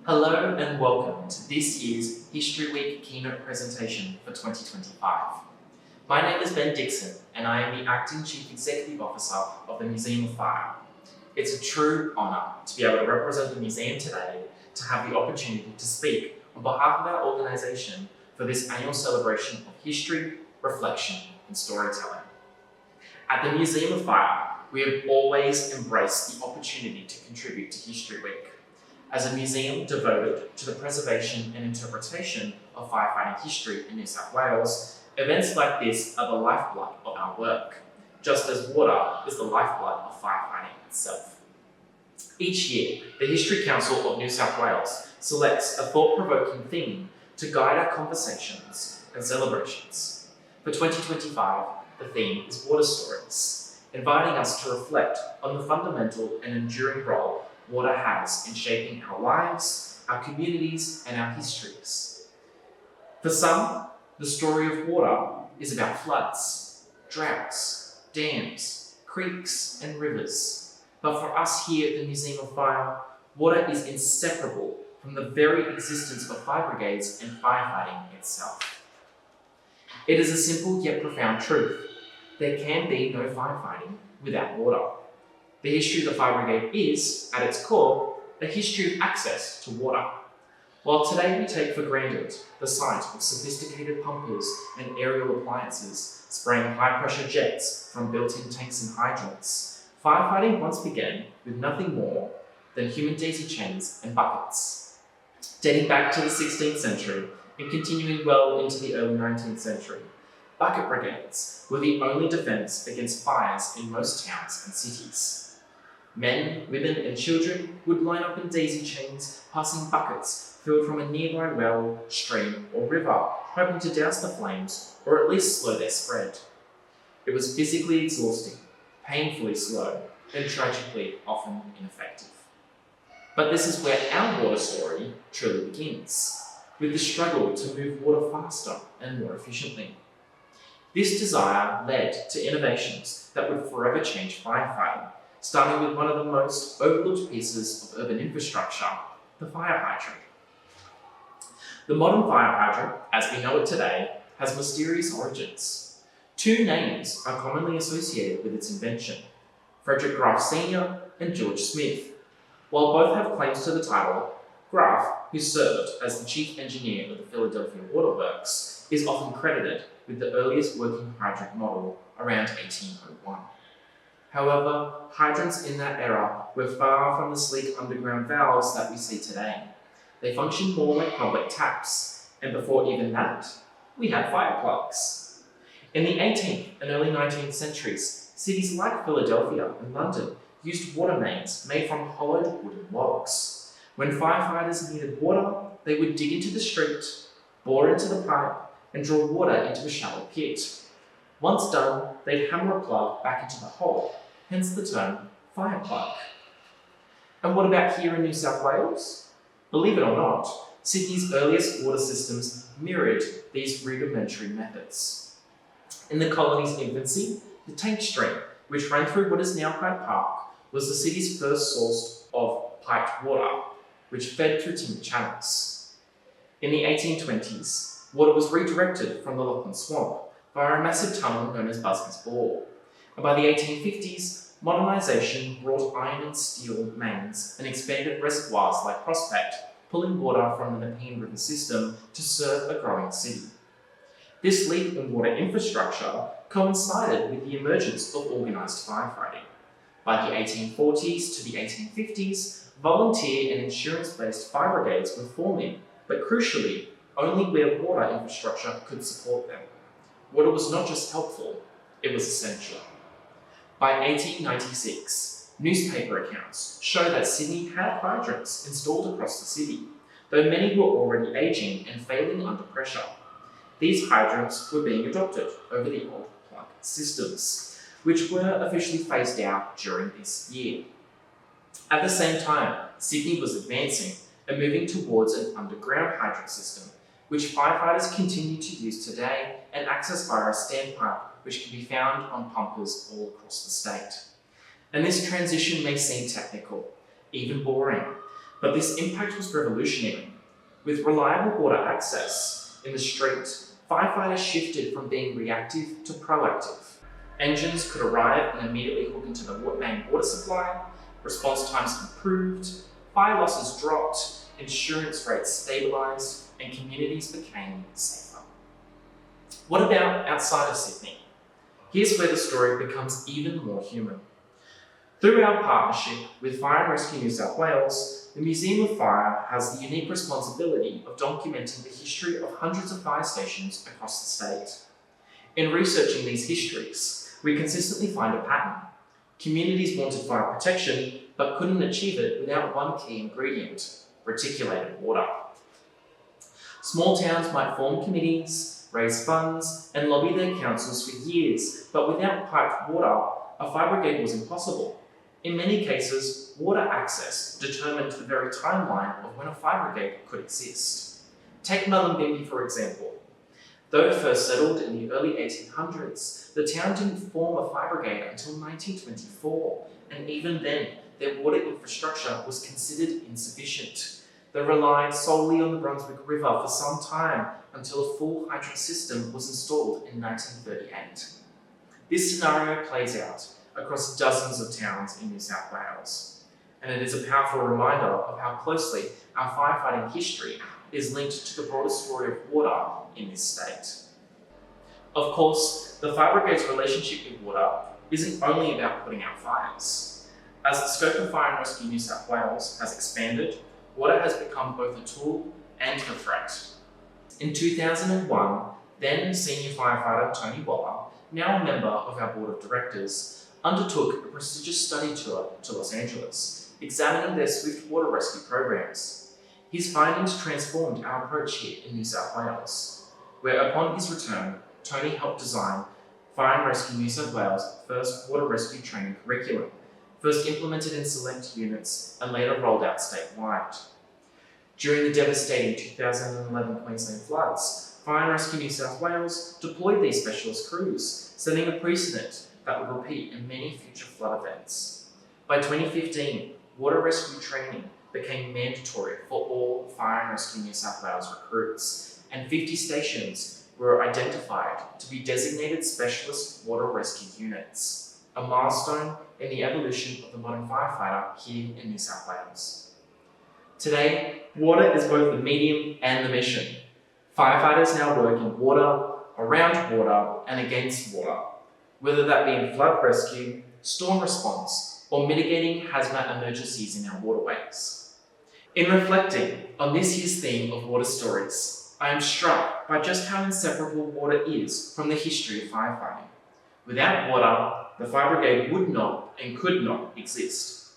Hello and welcome to this year's History Week keynote presentation for 2025. My name is Ben Dickson and I am the Acting Chief Executive Officer of the Museum of Fire. It's a true honour to be able to represent the museum today, to have the opportunity to speak on behalf of our organisation for this annual celebration of history, reflection and storytelling. At the Museum of Fire, we have always embraced the opportunity to contribute to History Week. As a museum devoted to the preservation and interpretation of firefighting history in New South Wales, events like this are the lifeblood of our work, just as water is the lifeblood of firefighting itself. Each year, the History Council of New South Wales selects a thought-provoking theme to guide our conversations and celebrations. For 2025, the theme is water stories, inviting us to reflect on the fundamental and enduring role water has in shaping our lives, our communities, and our histories. For some, the story of water is about floods, droughts, dams, creeks, and rivers. But for us here at the Museum of Fire, water is inseparable from the very existence of fire brigades and firefighting itself. It is a simple yet profound truth. There can be no firefighting without water. The history of the fire brigade is, at its core, a history of access to water. While today we take for granted the sight of sophisticated pumpers and aerial appliances spraying high-pressure jets from built-in tanks and hydrants, firefighting once began with nothing more than human daisy chains and buckets. Dating back to the 16th century and continuing well into the early 19th century, bucket brigades were the only defence against fires in most towns and cities. Men, women and children would line up in daisy chains, passing buckets filled from a nearby well, stream or river, hoping to douse the flames or at least slow their spread. It was physically exhausting, painfully slow, and tragically often ineffective. But this is where our water story truly begins, with the struggle to move water faster and more efficiently. This desire led to innovations that would forever change firefighting, starting with one of the most overlooked pieces of urban infrastructure, the fire hydrant. The modern fire hydrant, as we know it today, has mysterious origins. Two names are commonly associated with its invention: Frederick Graf Sr. and George Smith. While both have claims to the title, Graf, who served as the chief engineer of the Philadelphia Waterworks, is often credited with the earliest working hydrant model around 1801. However, hydrants in that era were far from the sleek underground valves that we see today. They functioned more like public taps, and before even that, we had fire plugs. In the 18th and early 19th centuries, cities like Philadelphia and London used water mains made from hollowed wooden logs. When firefighters needed water, they would dig into the street, bore into the pipe, and draw water into a shallow pit. Once done, they'd hammer a plug back into the hole, hence the term fire plug. And what about here in New South Wales? Believe it or not, Sydney's earliest water systems mirrored these rudimentary methods. In the colony's infancy, the tank stream, which ran through what is now Hyde Park, was the city's first source of piped water, which fed through timber channels. In the 1820s, water was redirected from the Lachlan Swamp via a massive tunnel known as Busby's Bore. And by the 1850s, modernisation brought iron and steel mains and expanded reservoirs like Prospect, pulling water from the Nepean River system to serve a growing city. This leap in water infrastructure coincided with the emergence of organised firefighting. By the 1840s to the 1850s, volunteer and insurance-based fire brigades were forming, but crucially, only where water infrastructure could support them. Water was not just helpful, it was essential. By 1896, newspaper accounts show that Sydney had hydrants installed across the city, though many were already aging and failing under pressure. These hydrants were being adopted over the old plug systems, which were officially phased out during this year. At the same time, Sydney was advancing and moving towards an underground hydrant system, which firefighters continue to use today and access via a standpipe, which can be found on pumpers all across the state. And this transition may seem technical, even boring, But this impact was revolutionary. With reliable water access in the street, firefighters shifted from being reactive to proactive. Engines could arrive and immediately hook into the main water supply, response times improved, fire losses dropped, insurance rates stabilised, and communities became safer. What about outside of Sydney? Here's where the story becomes even more human. Through our partnership with Fire and Rescue New South Wales, the Museum of Fire has the unique responsibility of documenting the history of hundreds of fire stations across the state. In researching these histories, we consistently find a pattern. Communities wanted fire protection, but couldn't achieve it without one key ingredient: reticulated water. Small towns might form committees, raise funds, and lobby their councils for years, but without piped water, a fire brigade was impossible. In many cases, water access determined the very timeline of when a fire brigade could exist. Take Mullumbimby, for example. Though first settled in the early 1800s, the town didn't form a fire brigade until 1924, and even then, their water infrastructure was considered insufficient. They relied solely on the Brunswick River for some time until a full hydrant system was installed in 1938. This scenario plays out across dozens of towns in New South Wales, and it is a powerful reminder of how closely our firefighting history is linked to the broader story of water in this state. Of course, the fire brigade's relationship with water isn't only about putting out fires. As the scope of Fire and Rescue New South Wales has expanded, water has become both a tool and a threat. In 2001, then senior firefighter Tony Waller, now a member of our board of directors, undertook a prestigious study tour to Los Angeles, examining their swift water rescue programs. His findings transformed our approach here in New South Wales, where upon his return, Tony helped design Fire and Rescue New South Wales' first water rescue training curriculum, first implemented in select units and later rolled out statewide. During the devastating 2011 Queensland floods, Fire and Rescue New South Wales deployed these specialist crews, setting a precedent that would repeat in many future flood events. By 2015, water rescue training became mandatory for all Fire and Rescue New South Wales recruits, and 50 stations were identified to be designated specialist water rescue units, a milestone in the evolution of the modern firefighter here in New South Wales. Today, water is both the medium and the mission. Firefighters now work in water, around water, and against water, whether that be in flood rescue, storm response, or mitigating hazmat emergencies in our waterways. In reflecting on this year's theme of water stories, I am struck by just how inseparable water is from the history of firefighting. Without water, the fire brigade would not and could not exist.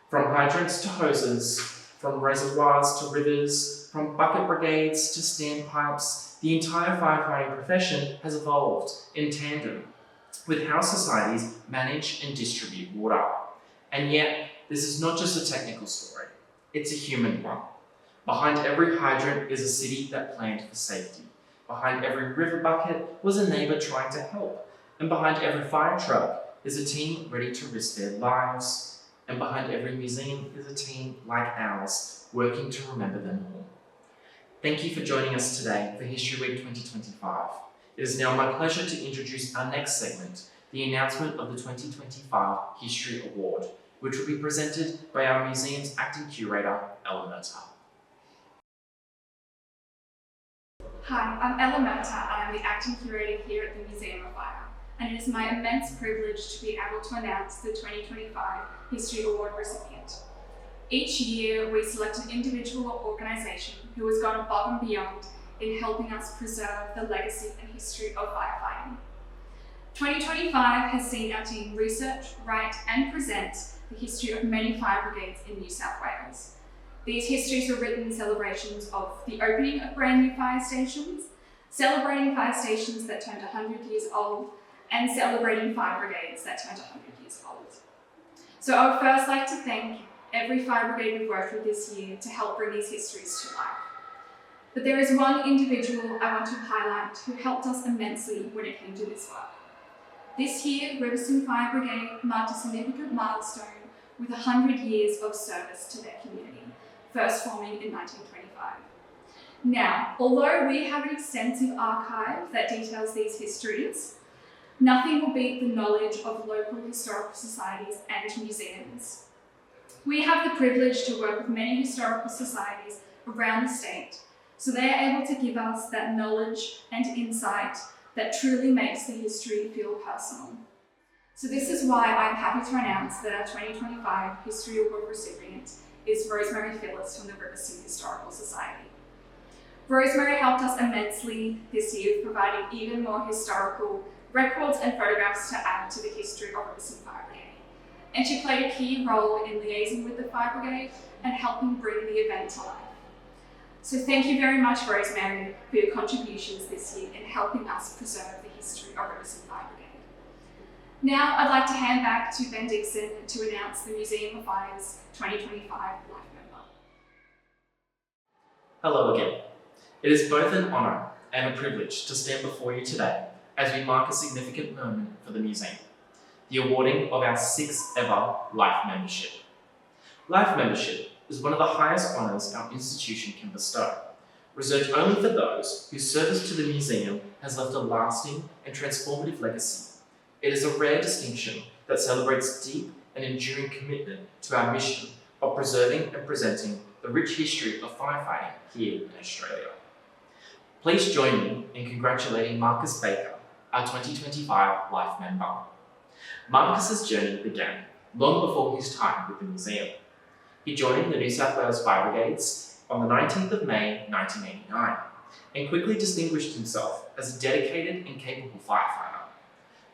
From hydrants to hoses, from reservoirs to rivers, from bucket brigades to standpipes, the entire firefighting profession has evolved in tandem with how societies manage and distribute water. And yet, this is not just a technical story, it's a human one. Behind every hydrant is a city that planned for safety. Behind every river bucket was a neighbour trying to help. And behind every fire truck is a team ready to risk their lives. And behind every museum is a team like ours, working to remember them all. Thank you for joining us today for History Week 2025. It is now my pleasure to introduce our next segment, the announcement of the 2025 History Award, which will be presented by our museum's acting curator, Ella Murtagh. Hi, I'm Ella Murtagh and I'm the acting curator here at the Museum of Fire, and it is my immense privilege to be able to announce the 2025 History Award recipient. Each year, we select an individual or organisation who has gone above and beyond in helping us preserve the legacy and history of firefighting. 2025 has seen our team research, write and present the history of many fire brigades in New South Wales. These histories were written in celebrations of the opening of brand new fire stations, celebrating fire stations that turned 100 years old, and celebrating fire brigades that turned 100 years old. So I would first like to thank every fire brigade we've worked with this year to help bring these histories to life. But there is one individual I want to highlight who helped us immensely when it came to this work. This year, Riverstone Fire Brigade marked a significant milestone with 100 years of service to their community first forming in 1925. Now, although we have an extensive archive that details these histories, nothing will beat the knowledge of local historical societies and museums. We have the privilege to work with many historical societies around the state, so they are able to give us that knowledge and insight that truly makes the history feel personal. So this is why I'm happy to announce that our 2025 History Award recipient is Rosemary Phillips from the Riverstone Historical Society. Rosemary helped us immensely this year, providing even more historical records and photographs to add to the history of Riverstone Fire Brigade. And she played a key role in liaising with the Fire Brigade and helping bring the event to life. So thank you very much, Rosemary, for your contributions this year in helping us preserve the history of Riverstone Fire Brigade. Now I'd like to hand back to Ben Dickson to announce the Museum of Fire's 2025 Life Member. Hello again. It is both an honour and a privilege to stand before you today as we mark a significant moment for the museum, the awarding of our 6th ever Life Membership. Life Membership is one of the highest honours our institution can bestow, reserved only for those whose service to the museum has left a lasting and transformative legacy. It is a rare distinction that celebrates deep and enduring commitment to our mission of preserving and presenting the rich history of firefighting here in Australia. Please join me in congratulating Marcus Baker, our 2025 Life Member. Marcus's journey began long before his time with the museum. He joined the New South Wales Fire Brigades on the 19th of May 1989 and quickly distinguished himself as a dedicated and capable firefighter.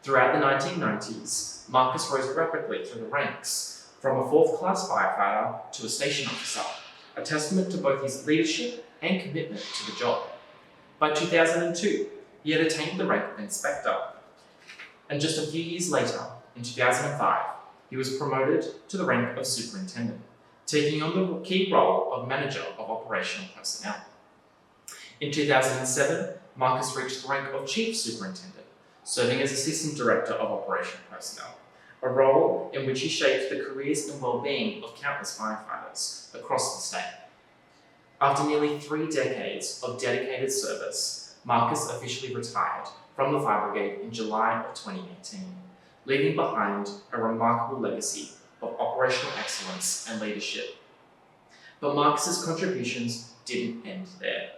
Throughout the 1990s, Marcus rose rapidly through the ranks, from a 4th class firefighter to a station officer, a testament to both his leadership and commitment to the job. By 2002, he had attained the rank of inspector, and just a few years later, in 2005, he was promoted to the rank of superintendent, taking on the key role of manager of operational personnel. In 2007, Marcus reached the rank of chief superintendent, serving as assistant director of operational personnel, a role in which he shaped the careers and well-being of countless firefighters across the state. After nearly 3 decades of dedicated service, Marcus officially retired from the Fire Brigade in July of 2018, leaving behind a remarkable legacy of operational excellence and leadership. But Marcus's contributions didn't end there.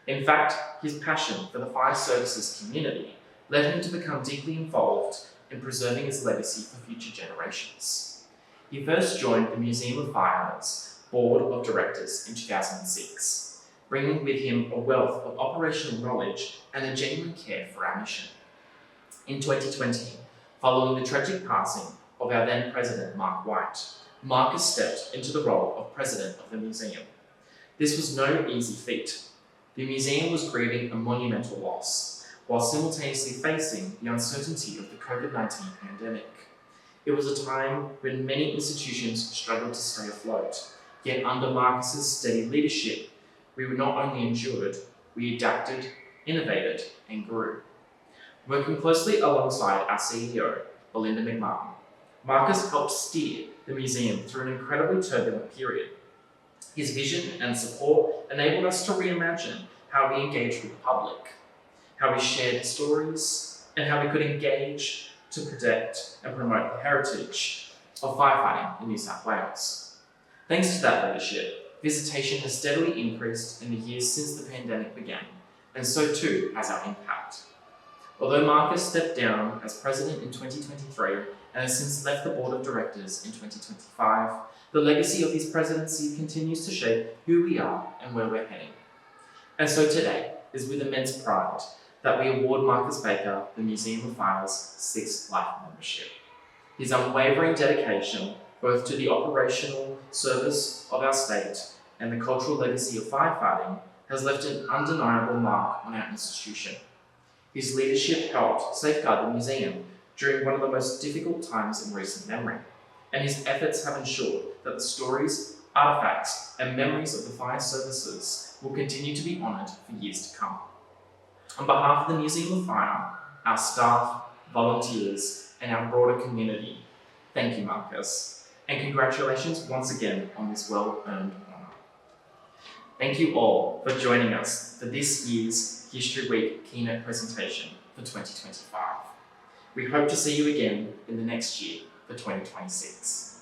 In fact, his passion for the fire services community led him to become deeply involved in preserving his legacy for future generations. He first joined the Museum of Fire's Board of Directors in 2006, bringing with him a wealth of operational knowledge and a genuine care for our mission. In 2020, following the tragic passing of our then President Mark White, Marcus stepped into the role of President of the Museum. This was no easy feat. The museum was grieving a monumental loss, while simultaneously facing the uncertainty of the COVID-19 pandemic. It was a time when many institutions struggled to stay afloat, yet under Marcus's steady leadership, we not only endured, we adapted, innovated, and grew. Working closely alongside our CEO, Belinda McMartin, Marcus helped steer the museum through an incredibly turbulent period. His vision and support enabled us to reimagine how we engaged with the public, how we shared stories, and how we could engage to protect and promote the heritage of firefighting in New South Wales. Thanks to that leadership, visitation has steadily increased in the years since the pandemic began, and so too has our impact. Although Marcus stepped down as president in 2023 and has since left the board of directors in 2025, the legacy of his presidency continues to shape who we are and where we're heading. And so today is with immense pride that we award Marcus Baker the Museum of Fire's 6th Life Membership. His unwavering dedication both to the operational service of our state and the cultural legacy of firefighting has left an undeniable mark on our institution. His leadership helped safeguard the museum during one of the most difficult times in recent memory, and his efforts have ensured that the stories, artefacts, and memories of the fire services will continue to be honoured for years to come. On behalf of the Museum of Fire, our staff, volunteers, and our broader community, thank you, Marcus, and congratulations once again on this well-earned honour. Thank you all for joining us for this year's History Week keynote presentation for 2025. We hope to see you again in the next year for 2026.